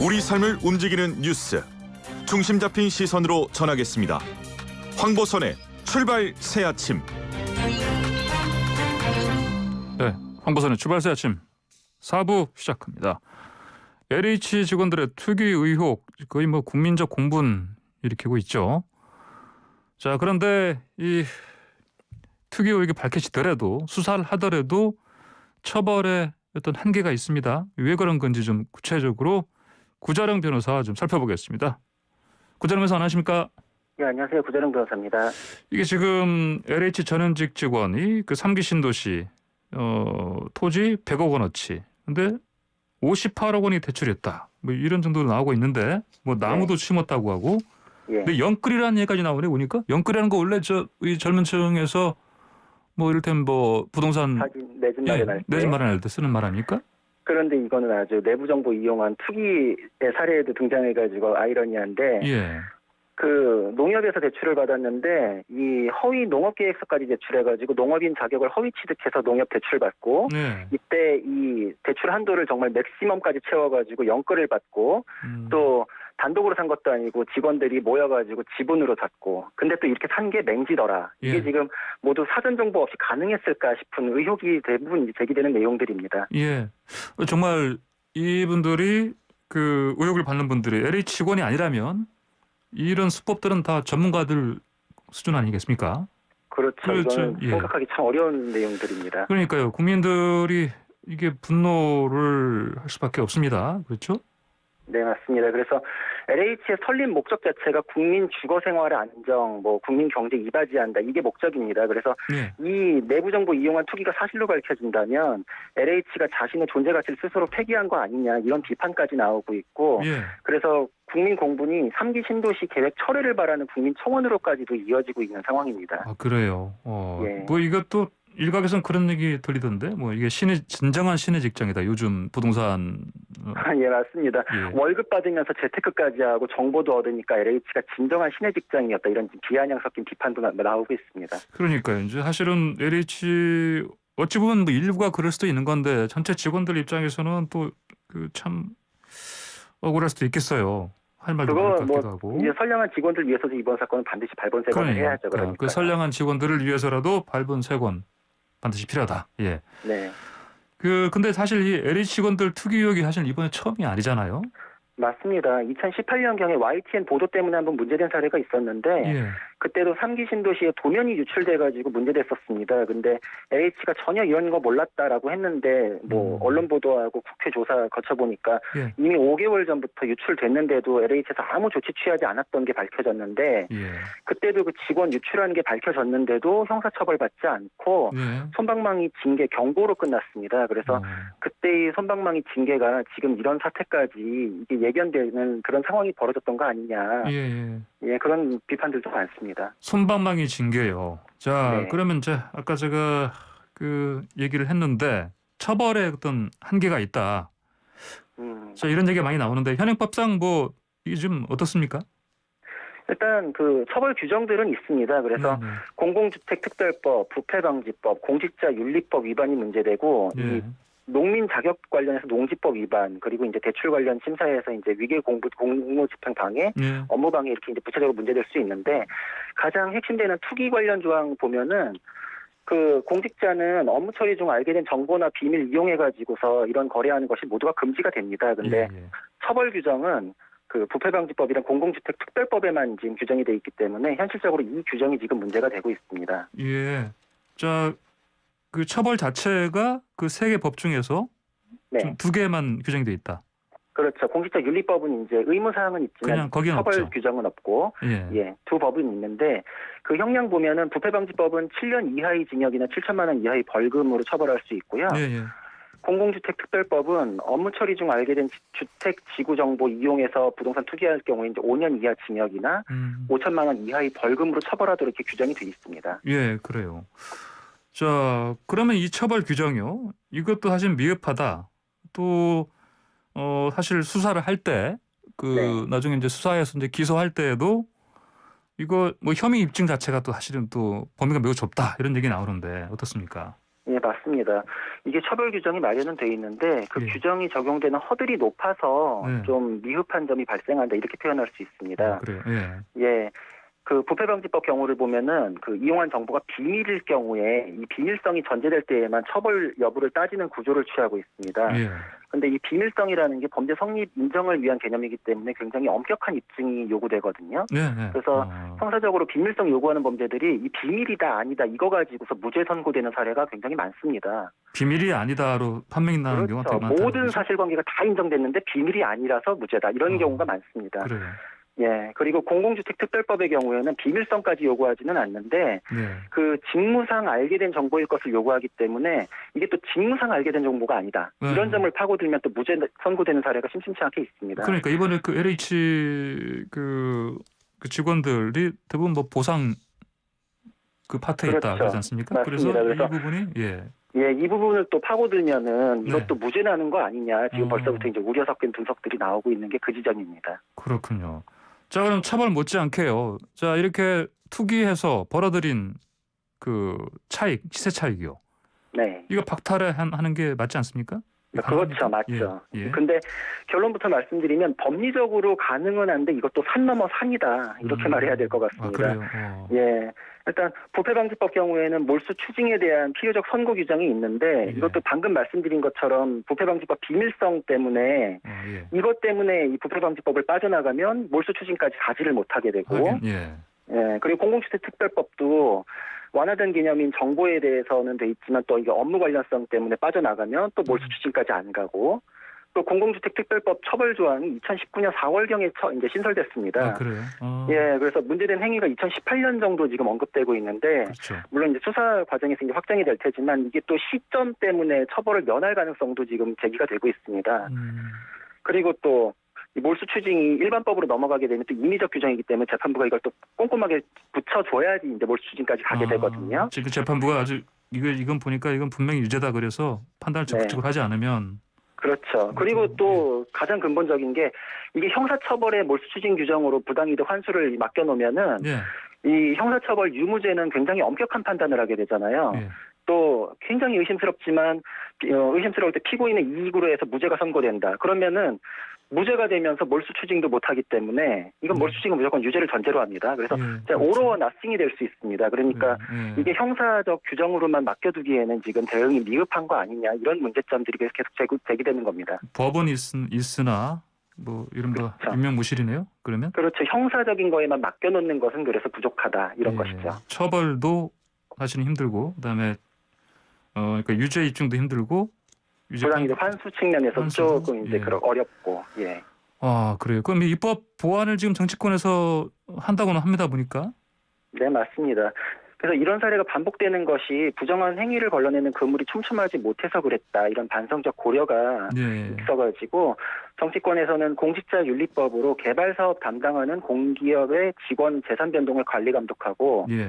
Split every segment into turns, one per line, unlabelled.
우리 삶을 움직이는 뉴스, 중심 잡힌 시선으로 전하겠습니다. 황보선의 출발 새 아침.
네, 황보선의 출발 새 아침 4부 시작합니다. LH 직원들의 투기 의혹 거의 뭐 국민적 공분 일으키고 있죠. 자, 그런데 이 투기 의혹이 밝혀지더라도 수사를 하더라도 처벌에 어떤 한계가 있습니다. 왜 그런 건지 좀 구체적으로 구자령 변호사 좀 살펴보겠습니다. 구자령 변호사 안녕하십니까?
네, 안녕하세요. 구자령 변호사입니다.
이게 지금 LH 전현직 직원이 그 3기 신도시 토지 100억 원어치 근데 58억 원이 대출했다. 뭐 이런 정도로 나오고 있는데 뭐 나무도 심었다고 하고. 근데 영끌이라는 얘기까지 나오네 보니까. 영끌이라는 거 원래 이 젊은 층에서 뭐 이를테면 뭐 부동산
내 집 마련할 때.
내 집 마련할 때 쓰는 말 아닙니까?
그런데 이거는 아주 내부 정보 이용한 투기의 사례에도 등장해가지고 아이러니한데 그 농협에서 대출을 받았는데 이 허위 농업계획서까지 제출해가지고 농업인 자격을 허위 취득해서 농협 대출을 받고 이때 이 대출 한도를 정말 맥시멈까지 채워가지고 영끌을 받고 또 단독으로 산 것도 아니고 직원들이 모여가지고 지분으로 샀고 근데 또 이렇게 산 게 맹지더라. 이게 지금 모두 사전 정보 없이 가능했을까 싶은 의혹이 대부분 제기되는 내용들입니다.
예, 정말 이분들이 그 의혹을 받는 분들이 LH 직원이 아니라면 이런 수법들은 다 전문가들 수준 아니겠습니까?
그렇죠. 이거는 생각하기 참 어려운 내용들입니다.
그러니까요. 국민들이 이게 분노를 할 수밖에 없습니다. 그렇죠?
네, 맞습니다. 그래서 LH의 설립 목적 자체가 국민 주거 생활의 안정, 뭐 국민 경제 이바지한다 이게 목적입니다. 그래서 이 내부 정보 이용한 투기가 사실로 밝혀진다면 LH가 자신의 존재 가치를 스스로 폐기한 거 아니냐 이런 비판까지 나오고 있고 그래서 국민 공분이 3기 신도시 계획 철회를 바라는 국민 청원으로까지도 이어지고 있는 상황입니다.
아, 그래요. 뭐 이것도 일각에서는 그런 얘기 들리던데 뭐 이게 진정한 신의 직장이다. 요즘 부동산.
예, 맞습니다. 월급 받으면서 재테크까지 하고 정보도 얻으니까 LH가 진정한 신의 직장이었다. 이런 비아냥 섞인 비판도 나오고 있습니다.
그러니까요. 이제 사실은 LH 어찌 보면 뭐 일부가 그럴 수도 있는 건데 전체 직원들 입장에서는 또 그 참 억울할 수도 있겠어요. 할 말도 많을 것 같기도 하고.
이제 선량한 직원들 위해서도 이번 사건은 반드시 발본색원을 해야죠. 그러니까.
그 선량한 직원들을 위해서라도 발본색원 반드시 필요하다. 예.
네.
근데 사실 이 LH 직원들 투기 의혹이 사실 이번에 처음이 아니잖아요.
맞습니다. 2018년경에 YTN 보도 때문에 한번 문제된 사례가 있었는데 그때도 3기 신도시에 도면이 유출돼가지고 문제됐었습니다. 근데 LH가 전혀 이런 거 몰랐다라고 했는데 뭐 언론 보도하고 국회 조사 거쳐보니까 이미 5개월 전부터 유출됐는데도 LH에서 아무 조치 취하지 않았던 게 밝혀졌는데 그때도 그 직원 유출한 게 밝혀졌는데도 형사처벌받지 않고 솜방망이 징계 경고로 끝났습니다. 그래서 그때의 솜방망이 징계가 지금 이런 사태까지 이게 예견되는 그런 상황이 벌어졌던 거 아니냐. 그런 비판들도 많습니다.
솜방망이 징계요. 자, 그러면 이제 아까 제가 그 얘기를 했는데 처벌에 어떤 한계가 있다. 자, 이런 얘기가 많이 나오는데 현행법상 뭐 이게 좀 어떻습니까?
일단 그 처벌 규정들은 있습니다. 그래서 공공주택특별법, 부패방지법, 공직자윤리법 위반이 문제되고 이 농민 자격 관련해서 농지법 위반 그리고 이제 대출 관련 심사에서 이제 위계 공무 집행 방해, 업무 방해 이렇게 이제 구체적으로 문제될 수 있는데 가장 핵심되는 투기 관련 조항 보면은 그 공직자는 업무 처리 중 알게 된 정보나 비밀 이용해 가지고서 이런 거래하는 것이 모두가 금지가 됩니다. 근데 처벌 규정은 그 부패방지법이랑 공공주택특별법에만 지금 규정이 돼 있기 때문에 현실적으로 이 규정이 지금 문제가 되고 있습니다.
자. 그 처벌 자체가 그 세 개 법 중에서 두 개만 규정이 돼 있다.
그렇죠. 공직자윤리법은 이제 의무사항은 있지만 처벌
없죠.
규정은 없고 두 법은 있는데 그 형량 보면은 부패방지법은 7년 이하의 징역이나 7천만 원 이하의 벌금으로 처벌할 수 있고요. 공공주택특별법은 업무 처리 중 알게 된 주택 지구 정보 이용해서 부동산 투기할 경우에 이제 5년 이하 징역이나 5천만 원 이하의 벌금으로 처벌하도록 이렇게 규정이 돼 있습니다.
그래요. 자, 그러면 이 처벌 규정이요. 이것도 사실 미흡하다. 또 사실 수사를 할 때 나중에 이제 수사해서 이제 기소할 때에도 이거 뭐 혐의 입증 자체가 또 사실은 또 범위가 매우 좁다 이런 얘기 나오는데 어떻습니까?
예, 맞습니다. 이게 처벌 규정이 마련은 돼 있는데 그
예.
규정이 적용되는 허들이 높아서
네.
좀 미흡한 점이 발생한다 이렇게 표현할 수 있습니다.
그래요. 예.
예. 그 부패방지법 경우를 보면은 그 이용한 정보가 비밀일 경우에 이 비밀성이 전제될 때에만 처벌 여부를 따지는 구조를 취하고 있습니다.
예.
근데 이 비밀성이라는 게 범죄 성립 인정을 위한 개념이기 때문에 굉장히 엄격한 입증이 요구되거든요.
네. 네.
그래서 형사적으로 비밀성 요구하는 범죄들이 이 비밀이다 아니다 이거 가지고서 무죄 선고되는 사례가 굉장히 많습니다.
비밀이 아니다로 판명이 나는 경우가
그렇죠.
되게 많다는
모든
거죠?
사실관계가 다 인정됐는데 비밀이 아니라서 무죄다 이런 경우가 많습니다.
그래요.
예, 그리고 공공주택 특별법의 경우에는 비밀성까지 요구하지는 않는데
네.
그 직무상 알게 된 정보일 것을 요구하기 때문에 이게 또 직무상 알게 된 정보가 아니다.
네.
이런 점을 파고들면 또 무죄 선고되는 사례가 심심치 않게 있습니다.
그러니까 이번에 그 LH 그 직원들이 대부분 뭐 보상 그 파트에 있다
그렇죠.
그러지 않습니까?
맞습니다.
그래서
그래서
이 부분이 예.
예, 이 부분을 또 파고들면은
네.
이것도 무죄 나는 거 아니냐. 지금
어.
벌써부터 이제 우려 섞인 분석들이 나오고 있는 게 그 지점입니다.
그렇군요. 자, 그럼 처벌 못지않게요. 자, 이렇게 투기해서 벌어들인 그 차익, 시세 차익이요.
네.
이거 박탈하는 게 맞지 않습니까?
그렇죠.
가능합니까?
맞죠.
예. 예.
근데 결론부터 말씀드리면 법리적으로 가능은 한데 이것도 산 넘어 산이다. 이렇게 말해야 될 것
아,
같습니다.
그래요.
예. 일단 부패방지법 경우에는 몰수 추징에 대한 필요적 선고 규정이 있는데
예.
이것도 방금 말씀드린 것처럼 부패방지법 비밀성 때문에
예.
이것 때문에 이 부패방지법을 빠져나가면 몰수 추징까지 가지를 못하게 되고
하긴, 예.
예, 그리고 공공주택 특별법도 완화된 개념인 정보에 대해서는 돼 있지만 또 이게 업무 관련성 때문에 빠져나가면 또 몰수 추징까지 안 가고 또 공공주택 특별법 처벌 조항이 2019년 4월경에 이제 신설됐습니다.
아, 그래요.
예, 그래서 문제된 행위가 2018년 정도 지금 언급되고 있는데
그렇죠.
물론 이제 수사 과정에서 이제 확정이 될 테지만 이게 또 시점 때문에 처벌을 면할 가능성도 지금 제기가 되고 있습니다. 그리고 또 이 몰수 추징이 일반법으로 넘어가게 되면 또 임의적 규정이기 때문에 재판부가 이걸 또 꼼꼼하게 붙여줘야지 이제 몰수 추징까지 가게 되거든요.
지금 재판부가 아주 이건 보니까 이건 분명히 유죄다 그래서 판단을 적극적으로 하지 않으면
그렇죠. 그리고 또 가장 근본적인 게 이게 형사처벌의 몰수 추징 규정으로 부당이득 환수를 맡겨놓으면은
예.
이 형사처벌 유무죄는 굉장히 엄격한 판단을 하게 되잖아요.
예.
또 굉장히 의심스럽지만 의심스러울 때 피고인의 이익으로 해서 무죄가 선고된다. 그러면은 무죄가 되면서 몰수 추징도 못하기 때문에 이건 몰수 추징은 무조건 유죄를 전제로 합니다. 그래서
예,
오로어 나싱이 될 수 있습니다. 그러니까
예.
이게 형사적 규정으로만 맡겨두기에는 지금 대응이 미흡한 거 아니냐 이런 문제점들이 계속 제기되는 겁니다.
법은 있으나 뭐 이른바
그렇죠.
유명무실이네요. 그러면
그렇죠. 형사적인 거에만 맡겨놓는 것은 그래서 부족하다 이런
예.
것이죠.
처벌도 사실은 힘들고 그다음에 그러니까 유죄 입증도 힘들고
부당이득 환수 측면에서
환수?
조금 이제
예.
어렵고 예.
아 그래요. 그럼 이 입법 보완을 지금 정치권에서 한다고는 합니다 보니까.
네 맞습니다. 그래서 이런 사례가 반복되는 것이 부정한 행위를 걸러내는 그물이 촘촘하지 못해서 그랬다 이런 반성적 고려가
예.
있어가지고 정치권에서는 공직자윤리법으로 개발사업 담당하는 공기업의 직원 재산 변동을 관리 감독하고
예.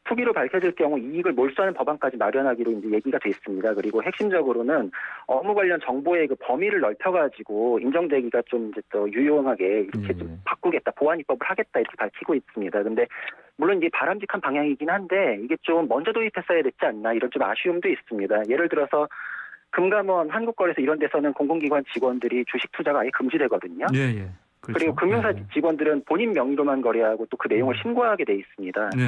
투기로 밝혀질 경우 이익을 몰수하는 법안까지 마련하기로 이제 얘기가 돼 있습니다. 그리고 핵심적으로는 업무 관련 정보의 그 범위를 넓혀가지고 인정되기가 좀 이제 또 유용하게 이렇게 좀 바꾸겠다, 보완 입법을 하겠다 이렇게 밝히고 있습니다. 근데 물론 이게 바람직한 방향이긴 한데 이게 좀 먼저 도입했어야 됐지 않나 이런 좀 아쉬움도 있습니다. 예를 들어서 금감원, 한국거래소 이런 데서는 공공기관 직원들이 주식 투자가 아예 금지되거든요.
예. 예. 그렇죠.
그리고 금융사 직원들은 본인 명의로만 거래하고 또 그 내용을 신고하게 돼 있습니다.
예.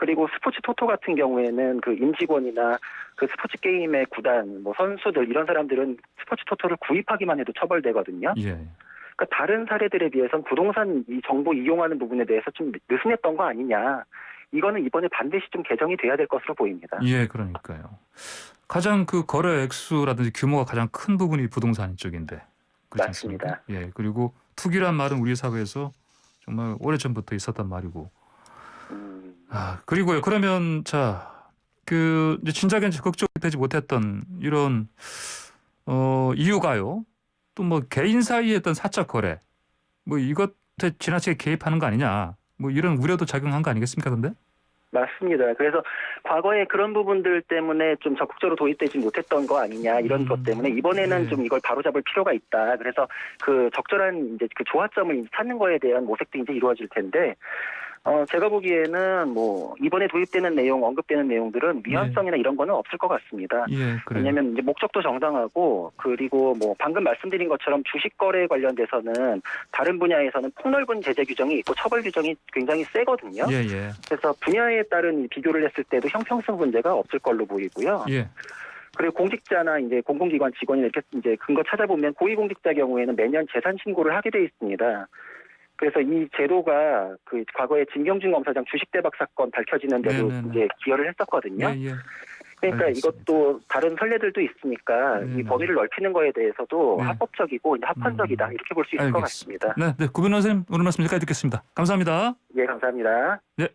그리고 스포츠 토토 같은 경우에는 그 임직원이나 그 스포츠 게임의 구단, 뭐 선수들 이런 사람들은 스포츠 토토를 구입하기만 해도 처벌되거든요.
예.
그러니까 다른 사례들에 비해서는 부동산 이 정보 이용하는 부분에 대해서 좀 느슨했던 거 아니냐. 이거는 이번에 반드시 좀 개정이 돼야 될 것으로 보입니다.
예, 그러니까요. 가장 그 거래 액수라든지 규모가 가장 큰 부분이 부동산 쪽인데. 그렇지
맞습니다.
않습니까? 예. 그리고 투기란 말은 우리 사회에서 정말 오래전부터 있었단 말이고. 아, 그리고요. 그러면 그 이제 진작에 적극적되지 못했던 이런 이유가요. 또 뭐 개인 사이에 어떤 사적 거래, 뭐 이것에 지나치게 개입하는 거 아니냐. 뭐 이런 우려도 작용한 거 아니겠습니까, 근데?
맞습니다. 그래서 과거에 그런 부분들 때문에 좀 적극적으로 도입되지 못했던 거 아니냐 이런 것 때문에 이번에는
네.
좀 이걸 바로잡을 필요가 있다. 그래서 그 적절한 이제 그 조화점을 찾는 거에 대한 모색도 이제 이루어질 텐데 제가 보기에는 뭐 이번에 도입되는 내용, 언급되는 내용들은 위헌성이나 이런 거는 없을 것 같습니다.
예, 그래요.
왜냐하면 이제 목적도 정당하고 그리고 뭐 방금 말씀드린 것처럼 주식 거래에 관련돼서는 다른 분야에서는 폭넓은 제재 규정이 있고 처벌 규정이 굉장히 세거든요.
예, 예.
그래서 분야에 따른 이 비교를 했을 때도 형평성 문제가 없을 걸로 보이고요.
예.
그리고 공직자나 이제 공공기관 직원이 이렇게 이제 근거 찾아보면 고위공직자 경우에는 매년 재산 신고를 하게 돼 있습니다. 그래서 이 제도가 그 과거에 진경준 검사장 주식 대박 사건 밝혀지는 데도
네네네.
이제 기여를 했었거든요.
예, 예.
그러니까
알겠습니다.
이것도 다른 선례들도 있으니까
네네.
이 범위를 넓히는 거에 대해서도
네.
합법적이고 이제 합헌적이다 이렇게 볼 수 있을 것
알겠습니다.
같습니다.
네, 네, 구변호 선생님 오늘 말씀 여기까지 듣겠습니다. 감사합니다.
예, 감사합니다.
네.